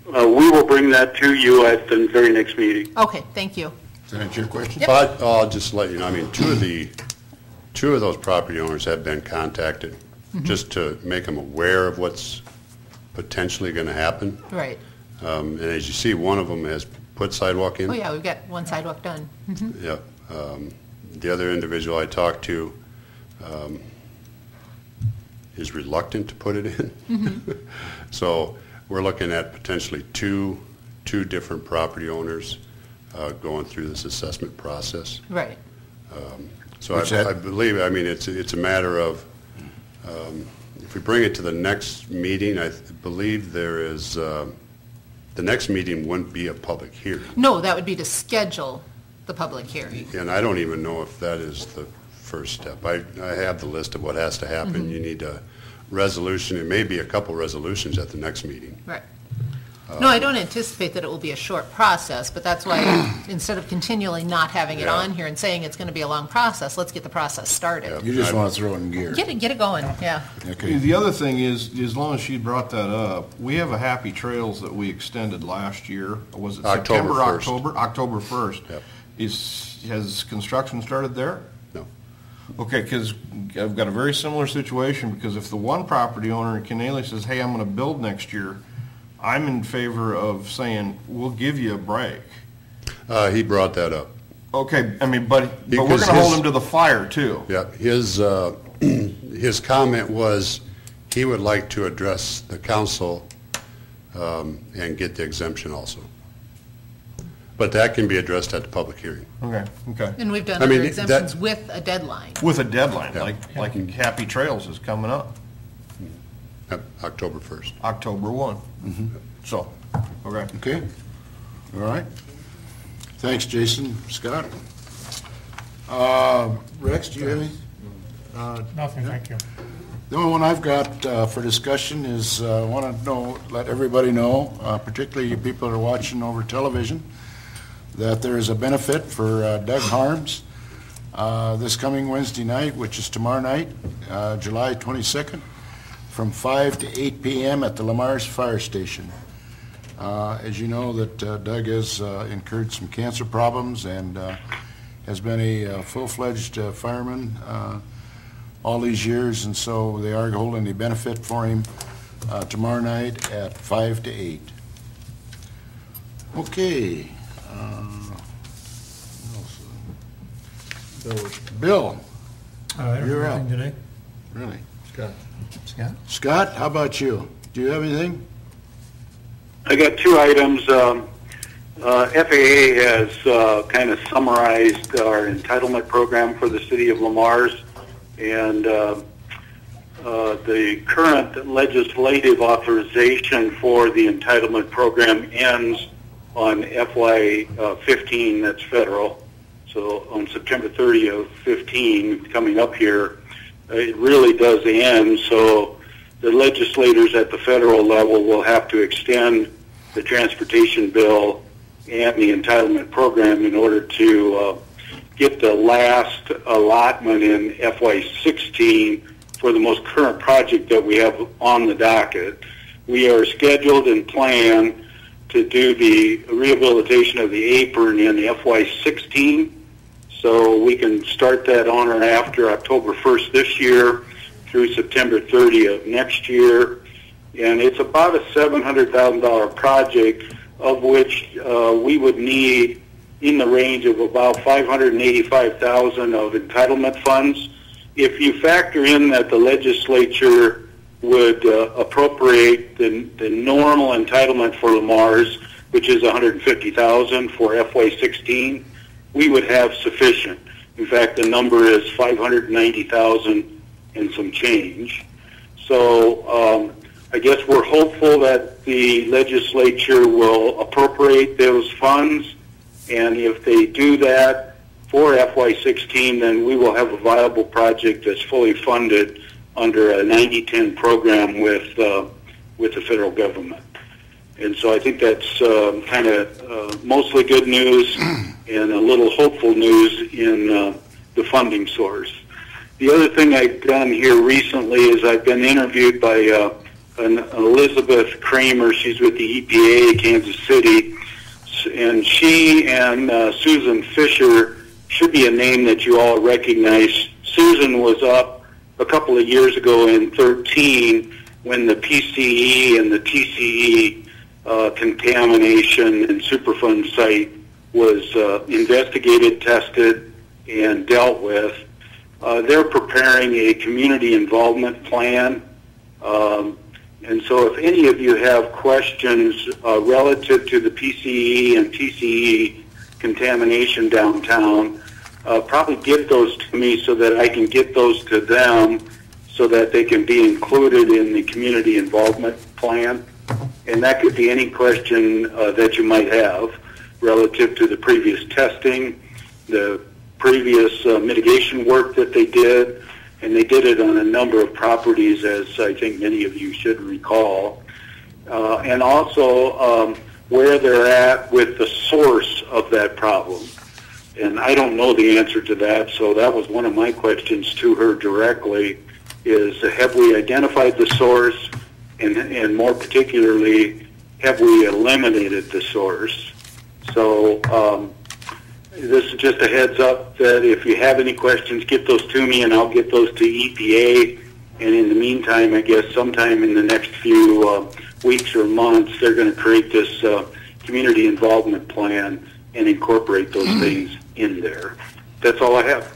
We will bring that to you at the very next meeting.
Okay, thank you.
Does that answer your question?
Yep.
but I'll just let you know, I mean, two of those property owners have been contacted just to make them aware of what's potentially going to happen.
Right.
And as you see, one of them has put sidewalk in.
Oh, yeah, we've got one sidewalk done. Mhm.
Yeah. The other individual I talked to is reluctant to put it in. So we're looking at potentially two different property owners going through this assessment process.
Right.
So I believe, I mean, it's a matter of, if we bring it to the next meeting, I believe there is, the next meeting wouldn't be a public hearing.
No, that would be to schedule the public hearing.
And I don't even know if that is the first step. I have the list of what has to happen. You need a resolution, it may be a couple resolutions at the next meeting.
Right. No, I don't anticipate that it will be a short process, but that's why instead of continually not having it on here and saying it's going to be a long process, let's get the process started.
You just want to throw it in gear.
Get it going, yeah.
Okay.
The other thing is, as long as she brought that up, we have a Happy Trails that we extended last year. Was it
October
September,
1st.
October? October 1st.
Yep.
Has construction started there?
No.
Okay, because I've got a very similar situation, because if the one property owner in Canelli says, hey, I'm going to build next year, I'm in favor of saying, we'll give you a break.
He brought that up.
Okay, I mean, but we're going
Because
to hold him to the fire, too.
Yeah, his comment was he would like to address the council and get the exemption also. But that can be addressed at the public hearing.
Okay, okay.
And we've done
I mean,
other exemptions with a deadline.
With a deadline,
Yeah.
like Happy Trails is coming up,
October 1st.
October 1. So, okay.
Okay, all right. Thanks, Jason. Scott? Rex, do you have any?
Nothing, thank you.
The only one I've got for discussion is, I want to let everybody know, particularly you people that are watching over television, that there is a benefit for Doug Harms this coming Wednesday night, which is tomorrow night, July 22nd, from 5 to 8 p.m. at the Lamar's Fire Station. As you know, that Doug has incurred some cancer problems and has been a full-fledged fireman all these years, and so they are holding a benefit for him tomorrow night at 5 to 8. Okay. Bill, you're up.
Today?
Really?
Scott?
Scott, how about you? Do you have anything?
I got two items. FAA has kind of summarized our entitlement program for the city of Lamar's, and the current legislative authorization for the entitlement program ends on FY 15, that's federal. So on September 30 of 15, coming up here, it really does end. So the legislators at the federal level will have to extend the transportation bill and the entitlement program in order to get the last allotment in FY 16 for the most current project that we have on the docket. We are scheduled and planned to do the rehabilitation of the apron in FY 16, so we can start that on or after October 1st this year through September 30 of next year. And it's about a $700,000 project, of which we would need in the range of about $585,000 of entitlement funds. If you factor in that the legislature would appropriate the normal entitlement for Lamar's, which is $150,000 for FY 16, we would have sufficient. In fact, the number is $590,000 and some change. So I guess we're hopeful that the legislature will appropriate those funds, and if they do that for FY 16, then we will have a viable project that's fully funded under a 90-10 program with the federal government. And so I think that's kind of mostly good news and a little hopeful news in the funding source. The other thing I've done here recently is I've been interviewed by an Elizabeth Kramer. She's with the EPA, Kansas City, and she and Susan Fisher should be a name that you all recognize. Susan was up a couple of years ago in 13 when the PCE and the TCE contamination and Superfund site was investigated, tested, and dealt with. They're preparing a community involvement plan. And so if any of you have questions relative to the PCE and TCE contamination downtown, probably give those to me so that I can get those to them so that they can be included in the community involvement plan. And that could be any question that you might have relative to the previous testing, the previous mitigation work that they did, and they did it on a number of properties, as I think many of you should recall. And also where they're at with the source of that problem. And I don't know the answer to that, so that was one of my questions to her directly, is have we identified the source, and more particularly, have we eliminated the source? So this is just a heads up that if you have any questions, get those to me, and I'll get those to EPA. And in the meantime, I guess sometime in the next few weeks or months, they're going to create this community involvement plan and incorporate those things in there. That's all I have.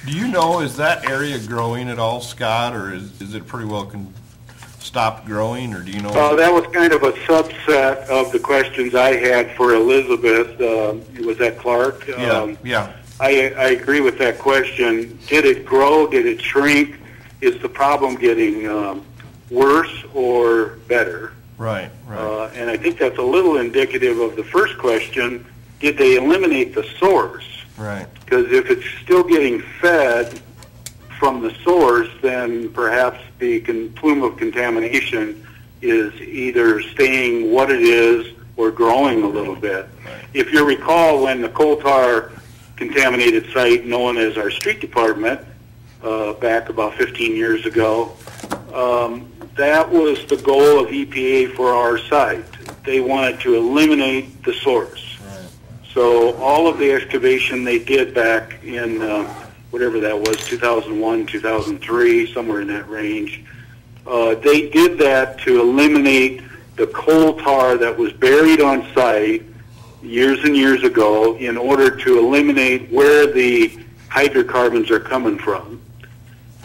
Do you know, is that area growing at all, Scott, or is it pretty well stopped growing, or do you know?
That was kind of a subset of the questions I had for Elizabeth. Was that Clark?
Yeah.
I agree with that question. Did it grow? Did it shrink? Is the problem getting worse or better?
Right.
And I think that's a little indicative of the first question. Did they eliminate the source?
Right.
Because if it's still getting fed from the source, then perhaps the plume of contamination is either staying what it is or growing a little bit. If you recall, when the coal tar contaminated site known as our street department, back about 15 years ago, that was the goal of EPA for our site. They wanted to eliminate the source. So all of the excavation they did back in whatever that was, 2001, 2003, somewhere in that range, they did that to eliminate the coal tar that was buried on site years and years ago in order to eliminate where the hydrocarbons are coming from.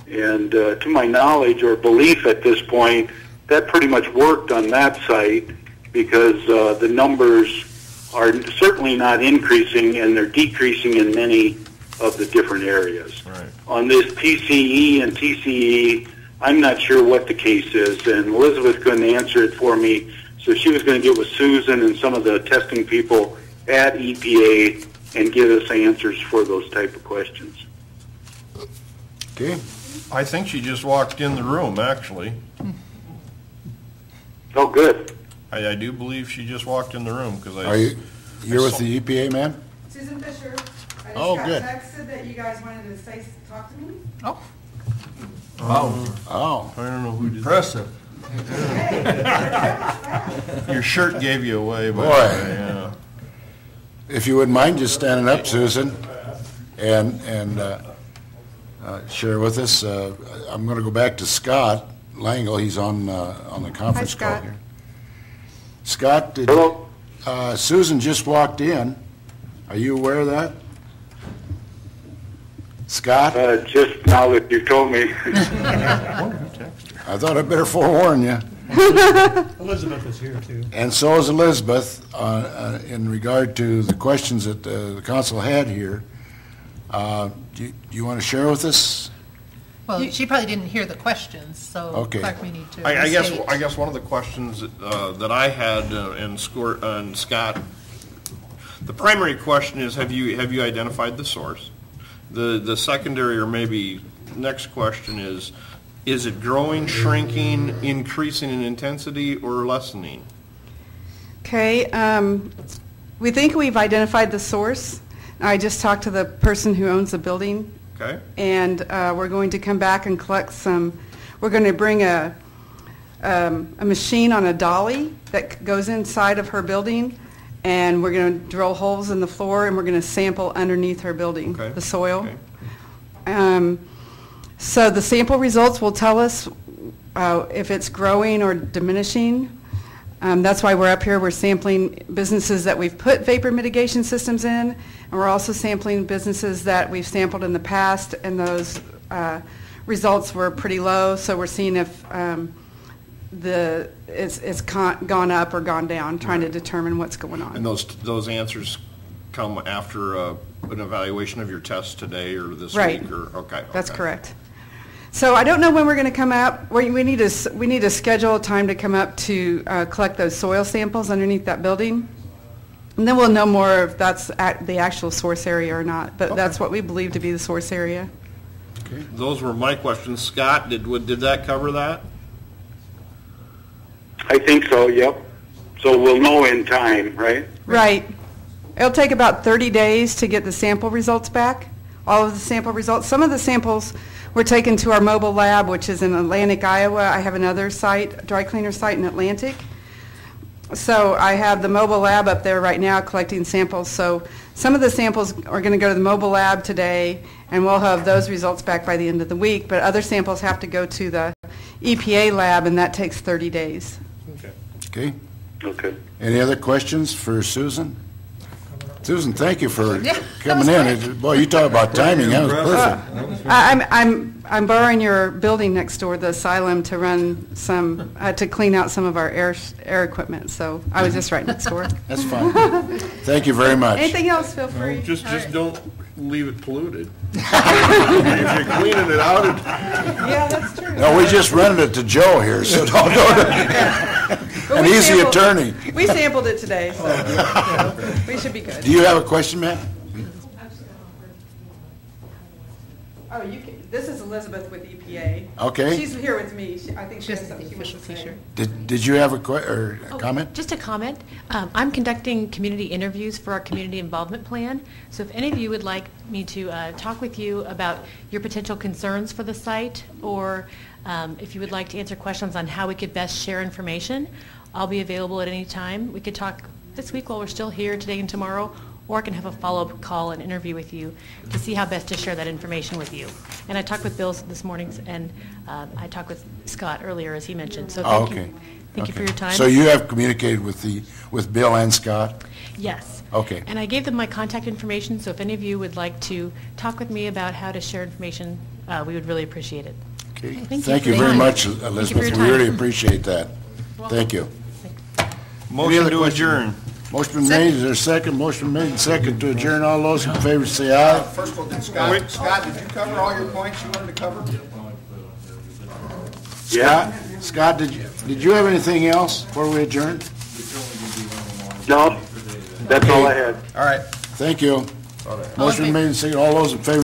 And to my knowledge or belief at this point, that pretty much worked on that site because the numbers are certainly not increasing, and they're decreasing in many of the different areas.
Right.
On this PCE and TCE, I'm not sure what the case is, and Elizabeth couldn't answer it for me, so she was going to get with Susan and some of the testing people at EPA and give us answers for those type of questions.
Okay.
I think she just walked in the room, actually.
Oh, good.
I do believe she just walked in the room, because
You're with the EPA, man?
Susan Fisher. I
Oh,
just
good.
got texted that you guys wanted to talk to me.
Oh.
Oh.
I don't know who did
Impressive.
that. Your shirt gave you away, but
Boy.
yeah.
If you wouldn't mind just standing up, Susan, and share with us. I'm going to go back to Scott Langle. He's on the conference call
Scott.
here. Scott,
Hello?
Susan just walked in. Are you aware of that? Scott?
Just now that you told me.
I thought I'd better forewarn you.
Elizabeth is here too.
And so is Elizabeth, in regard to the questions that the council had here. Do you want to share with us?
Well, she probably didn't hear the questions, so
Okay.
Clark may need to
I
restate.
guess one of the questions that I had and Scott, the primary question is, have you identified the source? The secondary or maybe next question is it growing, shrinking, increasing in intensity, or lessening?
Okay, we think we've identified the source. I just talked to the person who owns the building.
Okay.
And we're going to come back and collect some. We're going to bring a machine on a dolly that goes inside of her building, and we're going to drill holes in the floor, and we're going to sample underneath her building,
Okay.
the soil.
Okay.
So the sample results will tell us if it's growing or diminishing. That's why we're up here. We're sampling businesses that we've put vapor mitigation systems in, and we're also sampling businesses that we've sampled in the past, and those results were pretty low. So we're seeing if it's gone up or gone down, trying to determine what's going on.
And those answers come after an evaluation of your test today or this
Right.
week? Or okay.
That's
okay.
correct. So I don't know when we're going to come up. We need to schedule a time to come up to collect those soil samples underneath that building. And then we'll know more if that's the actual source area or not, but that's what we believe to be the source area.
Those were my questions. Scott, did that cover that?
I think so, yep. So we'll know in time, right?
Right. It'll take about 30 days to get the sample results back, all of the sample results. Some of the samples were taken to our mobile lab, which is in Atlantic, Iowa. I have another site, dry cleaner site in Atlantic. So I have the mobile lab up there right now collecting samples. So some of the samples are going to go to the mobile lab today, and we'll have those results back by the end of the week. But other samples have to go to the EPA lab, and that takes 30 days.
Okay.
Okay.
Any other questions for Susan? Susan, thank you for
Yeah,
coming in. Boy, you talk about timing, that was perfect.
I'm borrowing your building next door, the asylum, to run some, to clean out some of our air equipment. So I was just right next door.
That's fine. Thank you very much.
Anything else, feel free.
Just don't leave it polluted. If you're cleaning it out,
Yeah, that's true.
No, we just rented it to Joe here, so don't
But
an
we
easy
sampled-
attorney.
We sampled it today, so we should be good.
Do you have a question, Matt?
Oh, this is Elizabeth with EPA.
Okay.
She's here with me. I think she has
Just
something
the
she wants
official
to say.
T-shirt.
Did you have a comment?
Just a comment. I'm conducting community interviews for our community involvement plan. So if any of you would like me to talk with you about your potential concerns for the site, or if you would like to answer questions on how we could best share information, I'll be available at any time. We could talk this week while we're still here, today and tomorrow, or I can have a follow-up call and interview with you to see how best to share that information with you. And I talked with Bill this morning, and I talked with Scott earlier, as he mentioned. So thank you. Thank you for your time.
So you have communicated with Bill and Scott?
Yes.
Okay.
And I gave them my contact information, so if any of you would like to talk with me about how to share information, we would really appreciate it.
Okay.
Thank
Thank
you
you
for
very
your
much,
time. Thank you for
Elizabeth.
your
We
time.
really appreciate that. Thank you.
motion
other
to
questions?
adjourn.
Motion been made, is there a second? Motion made and second to adjourn. All those in favor say aye.
First of all, Scott, did you cover all your points you wanted to cover?
Yeah.
Scott, did you have anything else before we adjourn?
No, that's all I had.
All right.
Thank you. Motion made and second. All those in favor